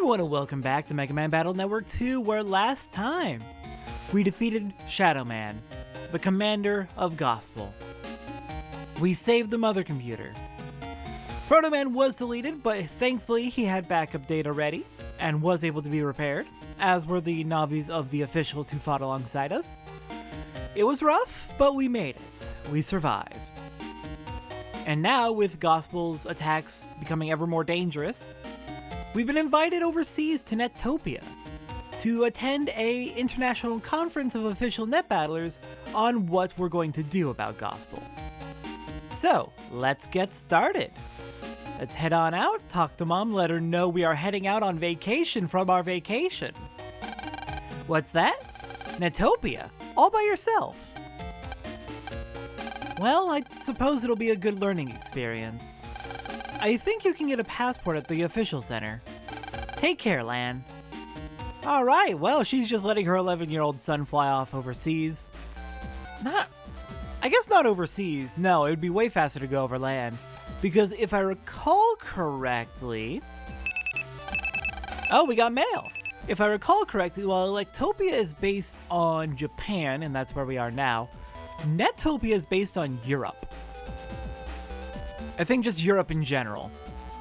everyone and welcome back to Mega Man Battle Network 2, where last time we defeated Shadow Man, the commander of Gospel. We saved the mother computer. Proto Man was deleted, but thankfully he had backup data ready and was able to be repaired, as were the Navis of the officials who fought alongside us. It was rough, but we made it. We survived. And now, with Gospel's attacks becoming ever more dangerous, we've been invited overseas to Netopia to attend a international conference of official net battlers on what we're going to do about Gospel. So, let's get started. Let's head on out, talk to Mom, let her know we are heading out on vacation from our vacation. What's that? Netopia? All by yourself? Well, I suppose it'll be a good learning experience. I think you can get a passport at the official center. Take care, Lan. Alright, well, she's just letting her 11-year-old son fly off overseas. I guess not overseas. No, it would be way faster to go over land. Because if I recall correctly... Oh, we got mail! If I recall correctly, while Electopia is based on Japan, and that's where we are now, Netopia is based on Europe. I think just Europe in general.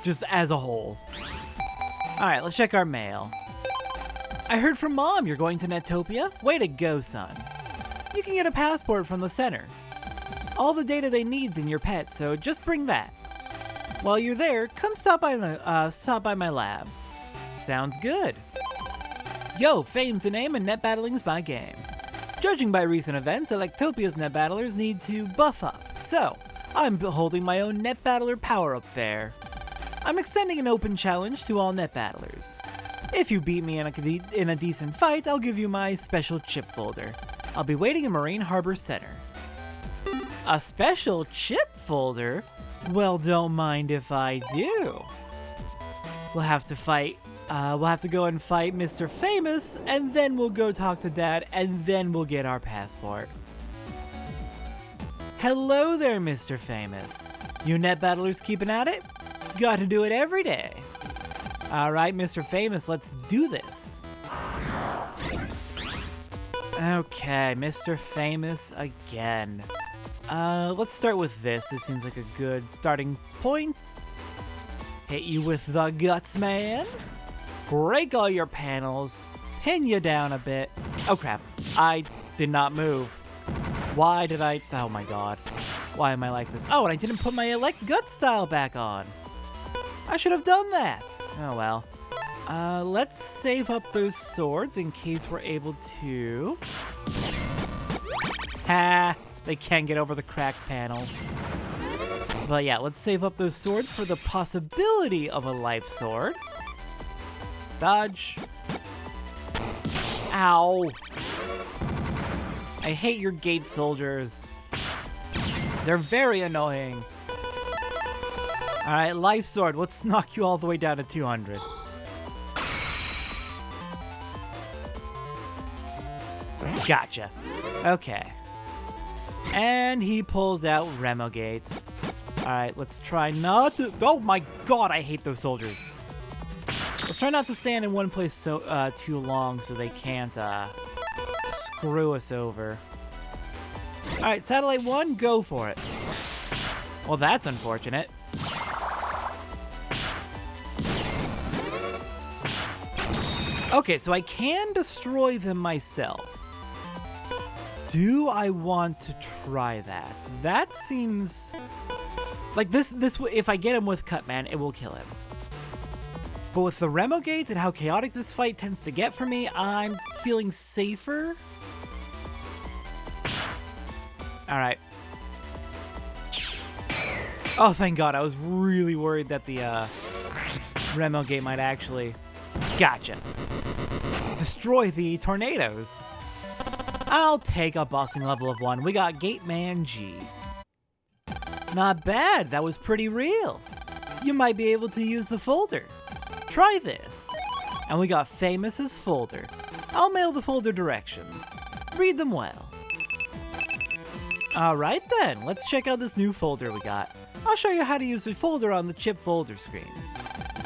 Just as a whole. Alright, let's check our mail. I heard from Mom you're going to Netopia. Way to go, son. You can get a passport from the center. All the data they need's in your pet, so just bring that. While you're there, come stop by my lab. Sounds good. Yo, fame's the name and net battling's my game. Judging by recent events, Electopia's net battlers need to buff up, so I'm holding my own net battler power-up fair. I'm extending an open challenge to all net battlers. If you beat me in a decent fight, I'll give you my special chip folder. I'll be waiting in Marine Harbor Center. A special chip folder? Well, don't mind if I do. We'll have to go and fight Mr. Famous, and then we'll go talk to Dad, and then we'll get our passport. Hello there, Mr. Famous. You net battlers keeping at it? Got to do it every day. Alright, Mr. Famous, let's do this. Okay, Mr. Famous again. Let's start with this. This seems like a good starting point. Hit you with the GutsMan. Break all your panels. Pin you down a bit. Oh crap, I did not move. Why did I? Oh my god. Why am I like this? Oh, and I didn't put my Gut style back on. I should have done that. Oh well. Let's save up those swords in case we're able to. Ha! They can't get over the cracked panels. But yeah, let's save up those swords for the possibility of a life sword. Dodge. Ow. I hate your gate soldiers. They're very annoying. Alright, life sword. Let's knock you all the way down to 200. Gotcha. Okay. And he pulls out Remogate. Alright, let's try not to... Oh my god, I hate those soldiers. Let's try not to stand in one place too long so they can't screw us over. Alright, Satellite 1, go for it. Well, that's unfortunate. Okay, so I can destroy them myself. Do I want to try that? That seems... Like, this if I get him with Cutman, it will kill him. But with the Remogate and how chaotic this fight tends to get for me, I'm feeling safer. Alright. Oh, thank god, I was really worried that the Remogate might actually... Gotcha. Destroy the tornadoes. I'll take a bossing level of 1. We got GateMan G. Not bad, that was pretty real. You might be able to use the folder. Try this. And we got Famous's folder. I'll mail the folder directions. Read them well. Alright then, let's check out this new folder we got. I'll show you how to use the folder on the chip folder screen.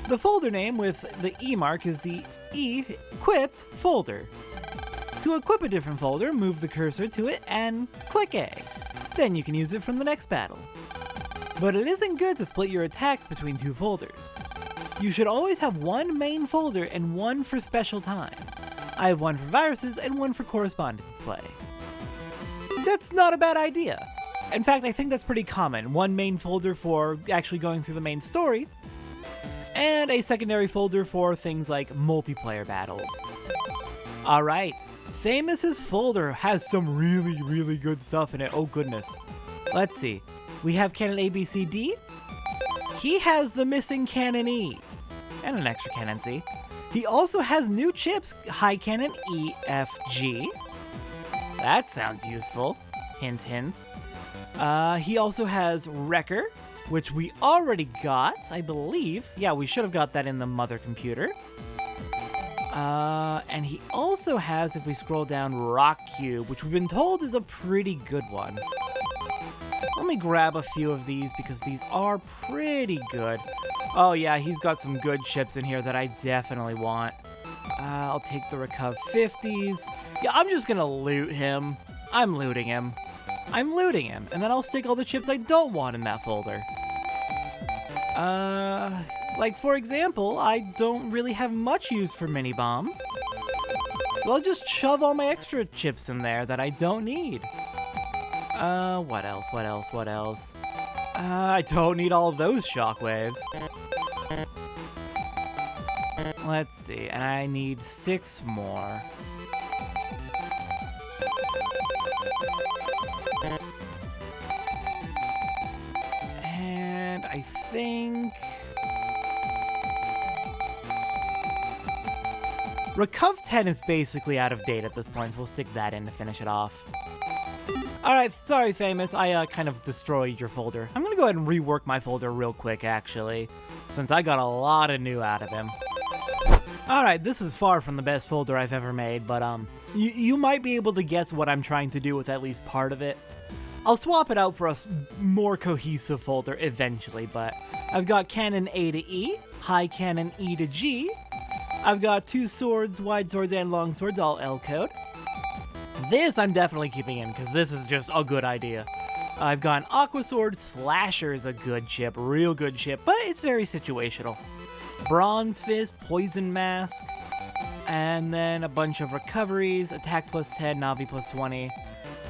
The folder name with the E mark is the equipped folder. To equip a different folder, move the cursor to it and click A. Then you can use it from the next battle. But it isn't good to split your attacks between two folders. You should always have one main folder and one for special times. I have one for viruses and one for correspondence play. That's not a bad idea. In fact, I think that's pretty common. One main folder for actually going through the main story, and a secondary folder for things like multiplayer battles. Alright, Famous's folder has some really good stuff in it. Oh goodness. Let's see. We have Cannon A, B, C, D. He has the missing Cannon E. And an extra Cannon C. He also has new chips, High Cannon E, F, G. That sounds useful. Hint, hint. He also has Wrecker, which we already got, I believe. Yeah, we should have got that in the mother computer. And he also has, if we scroll down, Rock Cube, which we've been told is a pretty good one. Let me grab a few of these because these are pretty good. Oh yeah, he's got some good chips in here that I definitely want. I'll take the Recuv 50s. Yeah, I'm just gonna loot him. I'm looting him. I'm looting him, and then I'll stick all the chips I don't want in that folder. Like for example, I don't really have much use for mini bombs. So I'll just shove all my extra chips in there that I don't need. What else? I don't need all of those shockwaves. Let's see, and I need 6 more. And I think... Recuv 10 is basically out of date at this point, so we'll stick that in to finish it off. Alright, sorry Famous, I kind of destroyed your folder. I'm gonna go ahead and rework my folder real quick, actually, since I got a lot of new out of him. Alright, this is far from the best folder I've ever made, but you might be able to guess what I'm trying to do with at least part of it. I'll swap it out for a more cohesive folder eventually, but I've got Cannon A to E, High Cannon E to G. I've got 2 swords, wide swords, and long swords, all L code. This I'm definitely keeping in, because this is just a good idea. I've got an Aqua Sword. Slasher is a good chip, real good chip, but it's very situational. Bronze Fist, Poison Mask, and then a bunch of recoveries, Attack plus 10, Navi plus 20.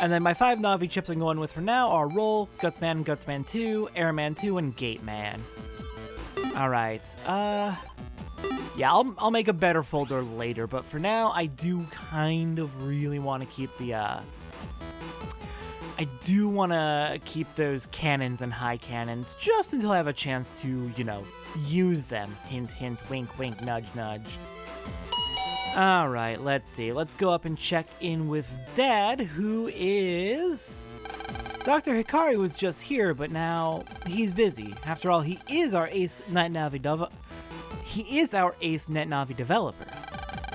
And then my 5 Navi chips I'm going with for now are Roll, GutsMan, GutsMan 2, Airman 2, and GateMan. Alright, yeah, I'll make a better folder later, but for now, I do kind of really want to keep the, I do want to keep those cannons and high cannons just until I have a chance to, you know, use them. Hint, hint, wink, wink, nudge, nudge. Alright, let's see. Let's go up and check in with Dad, who is... Dr. Hikari was just here, but now he's busy. After all, he is our ace NetNavi developer,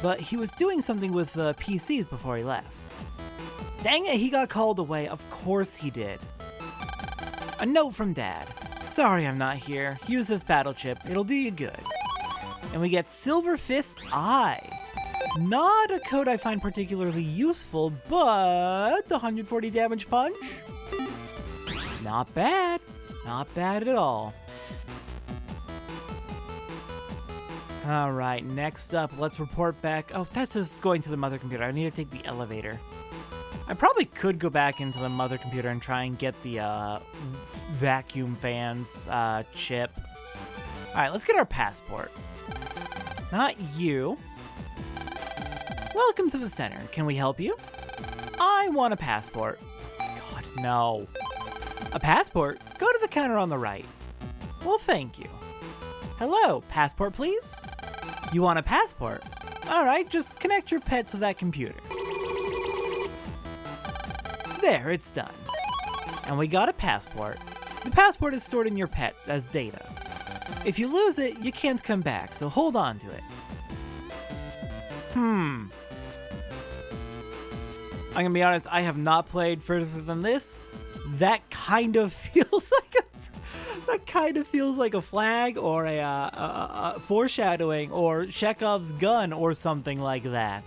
but he was doing something with PCs before he left. Dang it, he got called away. Of course he did. A note from Dad. Sorry I'm not here. Use this battle chip. It'll do you good. And we get Silver Fist Eye. Not a code I find particularly useful, but 140 damage punch? Not bad. Not bad at all. Alright, next up, let's report back. Oh, that's just going to the mother computer. I need to take the elevator. I probably could go back into the mother computer and try and get the vacuum fans chip. Alright, let's get our passport. Not you. Welcome to the center. Can we help you? I want a passport. God, no. A passport? Go to the counter on the right. Well, thank you. Hello, passport please? You want a passport? Alright, just connect your pet to that computer. There, it's done. And we got a passport. The passport is stored in your pet as data. If you lose it, you can't come back, so hold on to it. I'm gonna be honest, I have not played further than this. That kind of feels like That kind of feels like a flag or a foreshadowing or Chekhov's gun or something like that.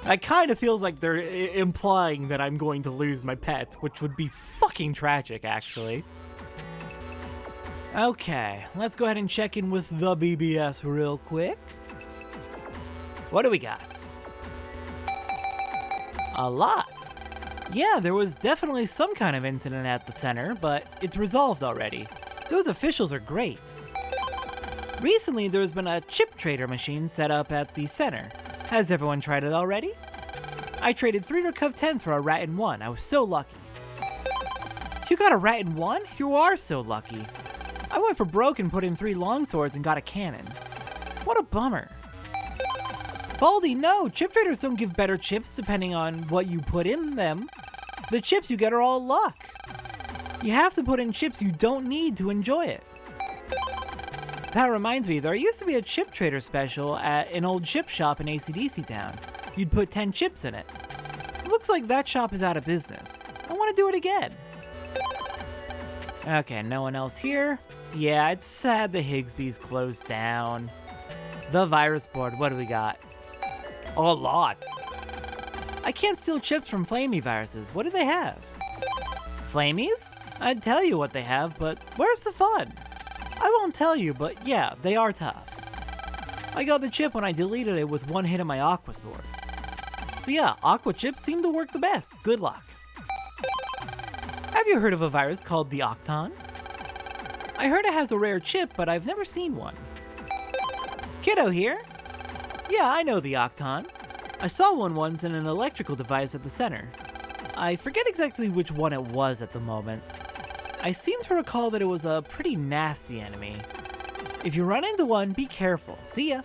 That kind of feels like they're implying that I'm going to lose my pet, which would be fucking tragic, actually. Okay, let's go ahead and check in with the BBS real quick. What do we got? A lot. Yeah, there was definitely some kind of incident at the center, but it's resolved already. Those officials are great. Recently, there's been a chip trader machine set up at the center. Has everyone tried it already? I traded 3 Recuv 10s for a rat in 1. I was so lucky. You got a rat in 1? You are so lucky. I went for broke and put in 3 longswords and got a cannon. What a bummer. Baldy, no! Chip traders don't give better chips depending on what you put in them. The chips you get are all luck. You have to put in chips you don't need to enjoy it. That reminds me, there used to be a chip trader special at an old chip shop in AC/DC Town. You'd put 10 chips in it. Looks like that shop is out of business. I want to do it again. Okay, no one else here. Yeah, it's sad the Higsby's closed down. The virus board, what do we got? A lot. I can't steal chips from Flamey viruses. What do they have? Flamies? I'd tell you what they have, but where's the fun? I won't tell you, but yeah, they are tough. I got the chip when I deleted it with 1 hit of my Aqua Sword. So yeah, Aqua chips seem to work the best. Good luck. Have you heard of a virus called the Octon? I heard it has a rare chip, but I've never seen one. Kiddo here? Yeah, I know the Octon. I saw one once in an electrical device at the center. I forget exactly which one it was at the moment. I seem to recall that it was a pretty nasty enemy. If you run into one, be careful. See ya.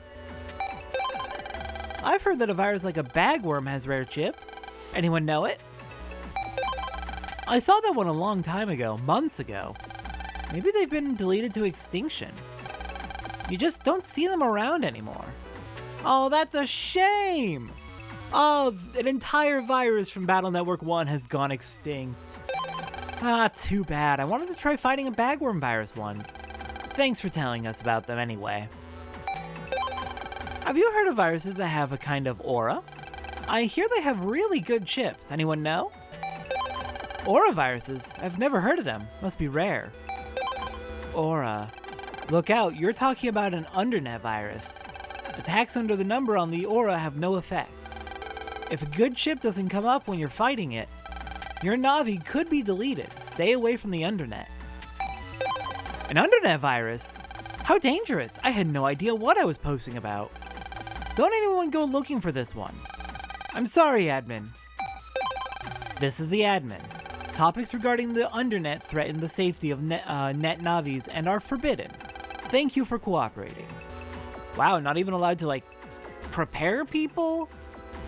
I've heard that a virus like a bagworm has rare chips. Anyone know it? I saw that one a long time ago, months ago. Maybe they've been deleted to extinction. You just don't see them around anymore. Oh, that's a shame! Oh, an entire virus from Battle Network 1 has gone extinct. Ah, too bad. I wanted to try fighting a bagworm virus once. Thanks for telling us about them anyway. Have you heard of viruses that have a kind of aura? I hear they have really good chips. Anyone know? Aura viruses? I've never heard of them. Must be rare. Aura. Look out, you're talking about an undernet virus. Attacks under the number on the aura have no effect. If a good chip doesn't come up when you're fighting it, your Navi could be deleted. Stay away from the undernet. An undernet virus? How dangerous! I had no idea what I was posting about. Don't anyone go looking for this one. I'm sorry, admin. This is the admin. Topics regarding the undernet threaten the safety of net Navis and are forbidden. Thank you for cooperating. Wow, not even allowed to, like, prepare people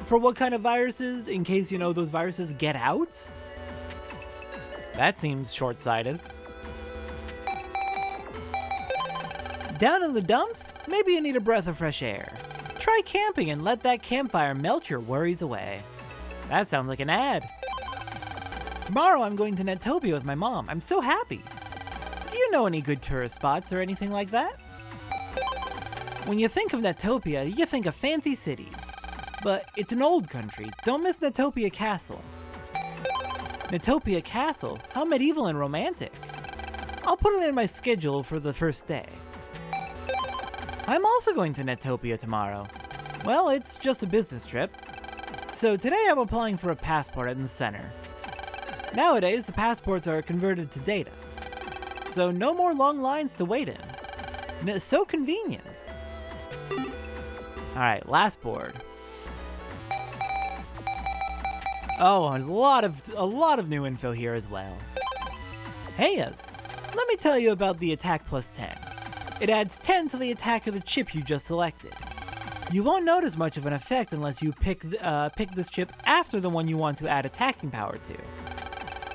for what kind of viruses in case, you know, those viruses get out? That seems short-sighted. Down in the dumps? Maybe you need a breath of fresh air. Try camping and let that campfire melt your worries away. That sounds like an ad. Tomorrow I'm going to Netopia with my mom. I'm so happy. Do you know any good tourist spots or anything like that? When you think of Netopia, you think of fancy cities. But it's an old country. Don't miss Netopia Castle. Netopia Castle? How medieval and romantic. I'll put it in my schedule for the first day. I'm also going to Netopia tomorrow. Well, it's just a business trip. So today I'm applying for a passport in the center. Nowadays, the passports are converted to data. So no more long lines to wait in. So convenient. Alright, last board. Oh, a lot of new info here as well. Heyas, let me tell you about the attack plus 10. It adds 10 to the attack of the chip you just selected. You won't notice much of an effect unless you pick this chip after the one you want to add attacking power to.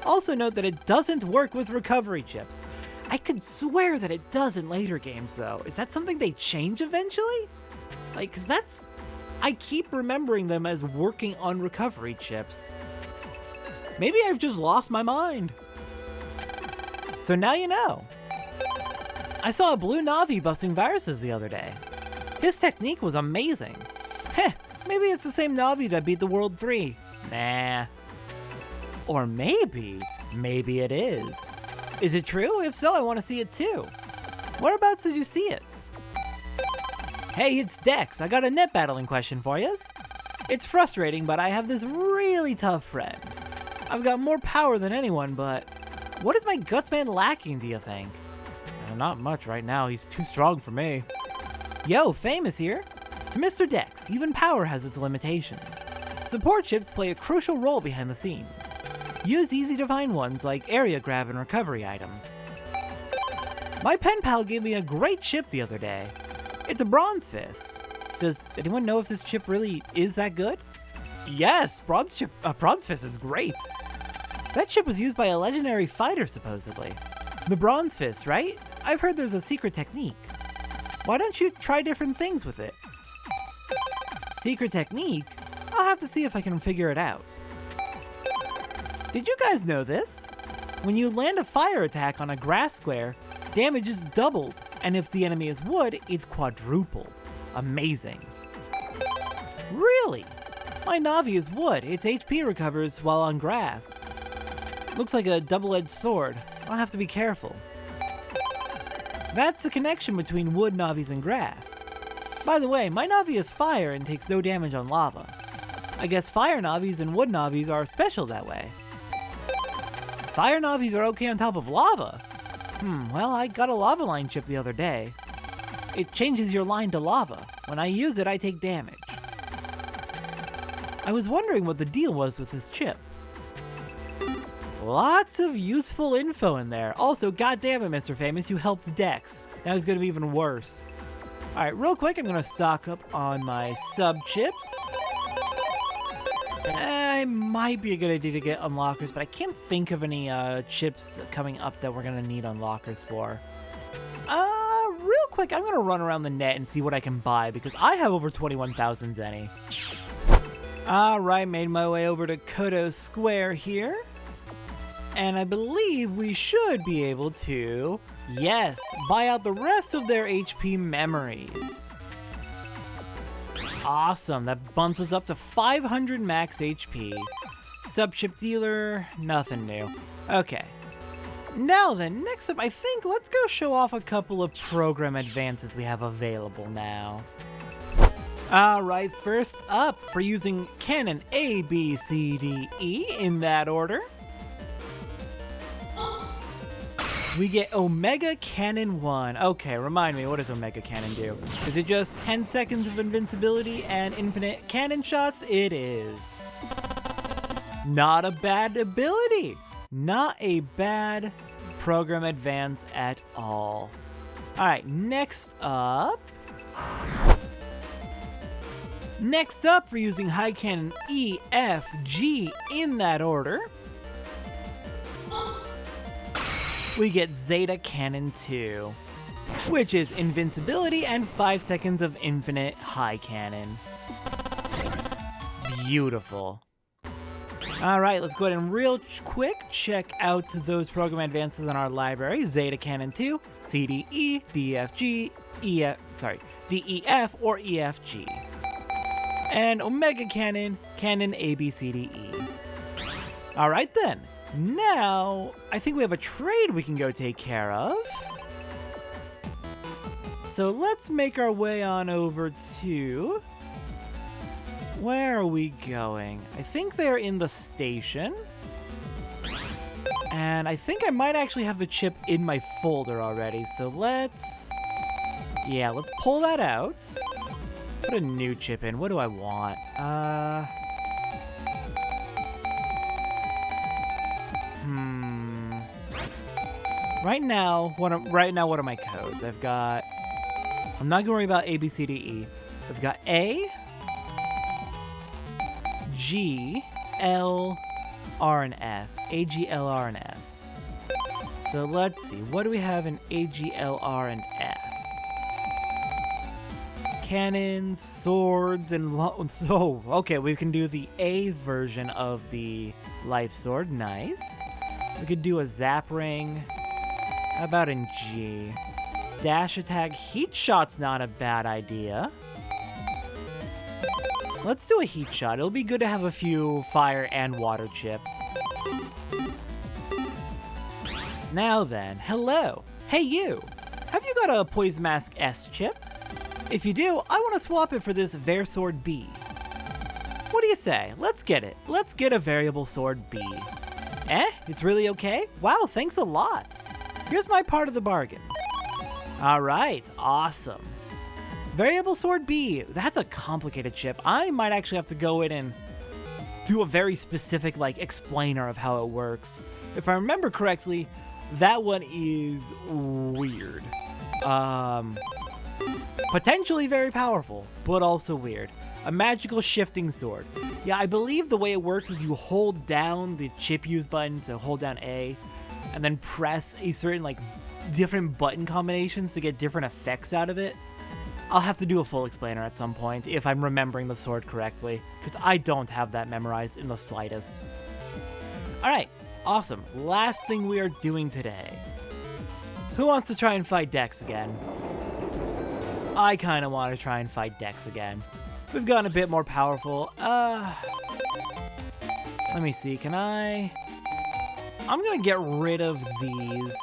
Also note that it doesn't work with recovery chips. I could swear that it does in later games though. Is that something they change eventually? Like, 'cause that's... I keep remembering them as working on recovery chips. Maybe I've just lost my mind. So now you know. I saw a blue Navi busting viruses the other day. His technique was amazing. Heh, maybe it's the same Navi that beat the World 3. Nah. Or maybe it is. Is it true? If so, I want to see it too. Whereabouts did you see it? Hey, it's Dex. I got a net battling question for yous. It's frustrating, but I have this really tough friend. I've got more power than anyone, but what is my GutsMan lacking, do you think? Not much right now. He's too strong for me. Yo, Famous here. To Mr. Dex, even power has its limitations. Support chips play a crucial role behind the scenes. Use easy-to-find ones like area grab and recovery items. My pen pal gave me a great chip the other day. It's a bronze fist. Does anyone know if this chip really is that good? Yes, bronze fist is great. That chip was used by a legendary fighter, supposedly. The bronze fist, right? I've heard there's a secret technique. Why don't you try different things with it? Secret technique? I'll have to see if I can figure it out. Did you guys know this? When you land a fire attack on a grass square, damage is doubled, and if the enemy is wood, it's quadrupled. Amazing. Really? My Navi is wood. Its HP recovers while on grass. Looks like a double-edged sword. I'll have to be careful. That's the connection between wood Navis and grass. By the way, my Navi is fire and takes no damage on lava. I guess fire Navis and wood Navis are special that way. Fire Navis are okay on top of lava. Well, I got a lava line chip the other day. It changes your line to lava. When I use it, I take damage. I was wondering what the deal was with this chip. Lots of useful info in there. Also, goddammit, Mr. Famous, you helped Dex. Now he's gonna be even worse. Alright, real quick, I'm gonna stock up on my sub chips. It might be a good idea to get unlockers, but I can't think of any chips coming up that we're gonna need unlockers for. Real quick, I'm gonna run around the net and see what I can buy, because I have over 21,000 zenny. Alright, made my way over to Kodo Square here. And I believe we should be able to, yes, buy out the rest of their HP memories. Awesome, that bumps us up to 500 max HP. Sub-chip dealer, nothing new. Okay. Now then, next up, I think let's go show off a couple of program advances we have available now. Alright, first up, for using Cannon A, B, C, D, E in that order, we get Omega Cannon 1. Okay, remind me, what does Omega Cannon do? Is it just 10 seconds of invincibility and infinite cannon shots? It is. Not a bad ability. Not a bad program advance at all. Alright, next up, for using High Cannon E, F, G in that order, we get Zeta Cannon 2, which is invincibility and 5 seconds of infinite high cannon. Beautiful. Alright, let's go ahead and real quick check out those program advances in our library. Zeta Cannon 2, CDE, DFG, DEF or EFG. And Omega Cannon, Cannon ABCDE. Alright then. Now, I think we have a trade we can go take care of. So let's make our way on over to... Where are we going? I think they're in the station. And I think I might actually have the chip in my folder already. So let's... Yeah, let's pull that out. Put a new chip in. What do I want? Right now, what are my codes? I've got... I'm not gonna worry about A, B, C, D, E. I've got A, G, L, R, and S. A, G, L, R, and S. So let's see. What do we have in A, G, L, R, and S? Cannons, swords, and... Oh, okay, we can do the A version of the life sword. Nice. We could do a zap ring. How about in G? Dash attack, heat shot's not a bad idea. Let's do a heat shot. It'll be good to have a few fire and water chips. Now then, hello. Hey you, have you got a Poison Mask S chip? If you do, I want to swap it for this Versword B. What do you say? Let's get it. Let's get a Variable Sword B. Eh? It's really okay? Wow, thanks a lot. Here's my part of the bargain. Alright, awesome. Variable Sword B, that's a complicated chip. I might actually have to go in and do a very specific, like, explainer of how it works. If I remember correctly, that one is weird. Potentially very powerful, but also weird. A magical shifting sword. Yeah, I believe the way it works is you hold down the chip use button, so hold down A, and then press a certain, like, different button combinations to get different effects out of it. I'll have to do a full explainer at some point if I'm remembering the sword correctly, because I don't have that memorized in the slightest. Alright, awesome. Last thing we are doing today. Who wants to try and fight Dex again? I kind of want to try and fight Dex again. We've gotten a bit more powerful. Let me see, can I... I'm gonna get rid of these.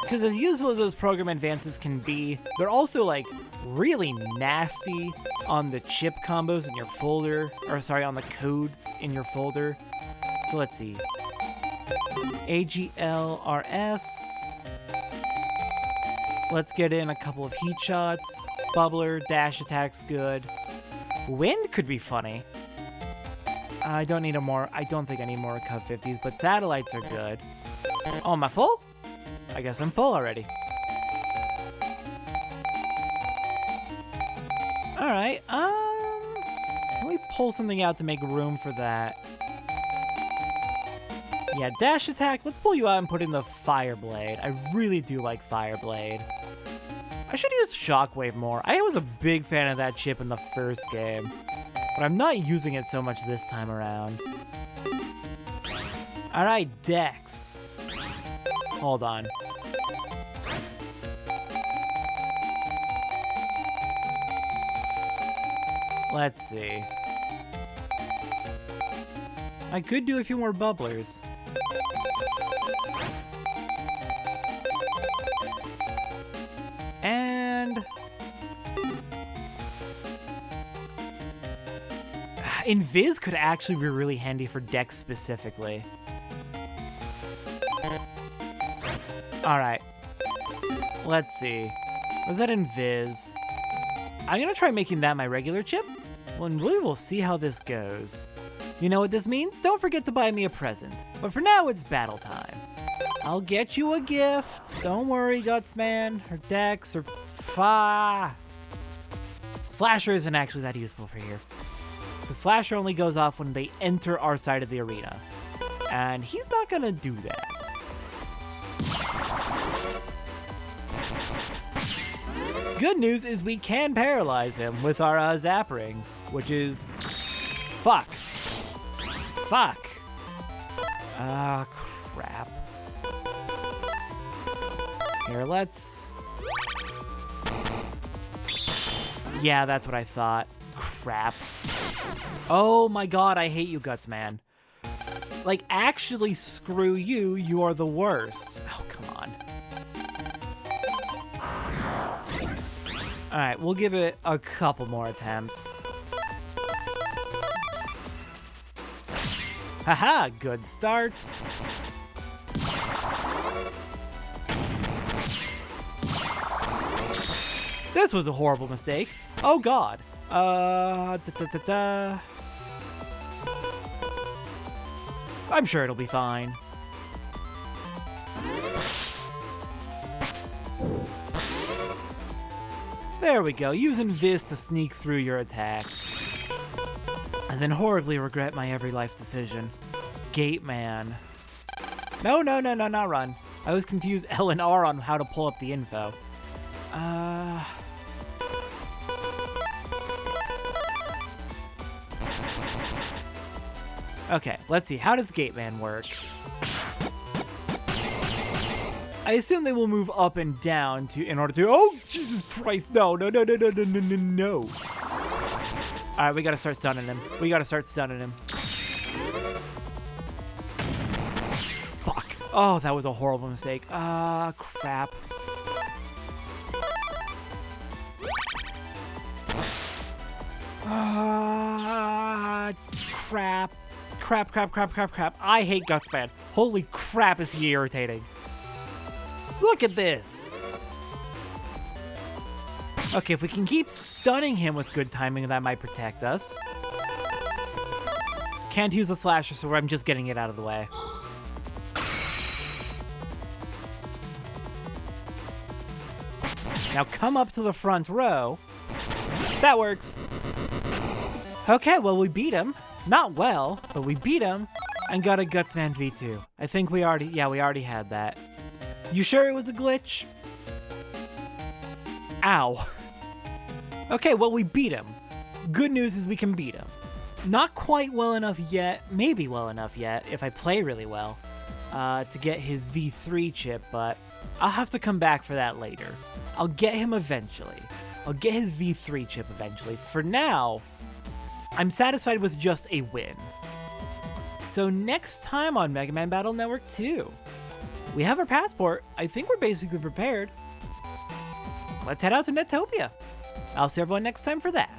Because as useful as those program advances can be, they're also, like, really nasty on the chip combos in your folder. Or, sorry, on the codes in your folder. So let's see. AGLRS. Let's get in a couple of heat shots. Bubbler, dash attack's good. Wind could be funny. I don't think I need more Cub 50s, but satellites are good. Oh, am I full? I guess I'm full already. Alright, let me pull something out to make room for that. Yeah, dash attack, let's pull you out and put in the Fireblade. I really do like Fireblade. I should use Shockwave more. I was a big fan of that chip in the first game, but I'm not using it so much this time around. Alright, Dex. Hold on. Let's see. I could do a few more bubblers. And... Invis could actually be really handy for Dex specifically. Alright. Let's see. Was that Invis? I'm gonna try making that my regular chip. Well, we will see how this goes. You know what this means? Don't forget to buy me a present. But for now, it's battle time. I'll get you a gift. Don't worry, GutsMan, or Dex, or Fa. Slasher isn't actually that useful for here. The Slasher only goes off when they enter our side of the arena. And he's not gonna do that. Good news is we can paralyze him with our Zap Rings, which is... Fuck. Fuck. Ah, crap. Here, let's... Yeah, that's what I thought. Crap. Oh my god, I hate you, GutsMan. Like, actually, screw you. You are the worst. Oh, come on. Alright, we'll give it a couple more attempts. Haha, good start. This was a horrible mistake. Oh god. I'm sure it'll be fine. There we go, using Viz to sneak through your attacks. And then horribly regret my every life decision. GateMan. No, not run. I was confused L and R on how to pull up the info. Okay, let's see. How does GateMan work? I assume they will move up and down in order to. Oh, Jesus Christ! No! No! All right, we gotta start stunning him. Fuck! Oh, that was a horrible mistake. Crap. Crap. I hate GutsMan. Holy crap, is he irritating. Look at this. Okay, if we can keep stunning him with good timing, that might protect us. Can't use a slasher, so I'm just getting it out of the way. Now come up to the front row. That works. Okay, well, we beat him. Not well, but we beat him and got a GutsMan V2. I think we already had that. You sure it was a glitch? Ow. Okay, well, we beat him. Good news is we can beat him. Not quite well enough yet, maybe well enough yet, if I play really well, to get his V3 chip, but I'll have to come back for that later. I'll get him eventually. I'll get his V3 chip eventually. For now, I'm satisfied with just a win. So next time on Mega Man Battle Network 2, we have our passport. I think we're basically prepared. Let's head out to Netopia. I'll see everyone next time for that.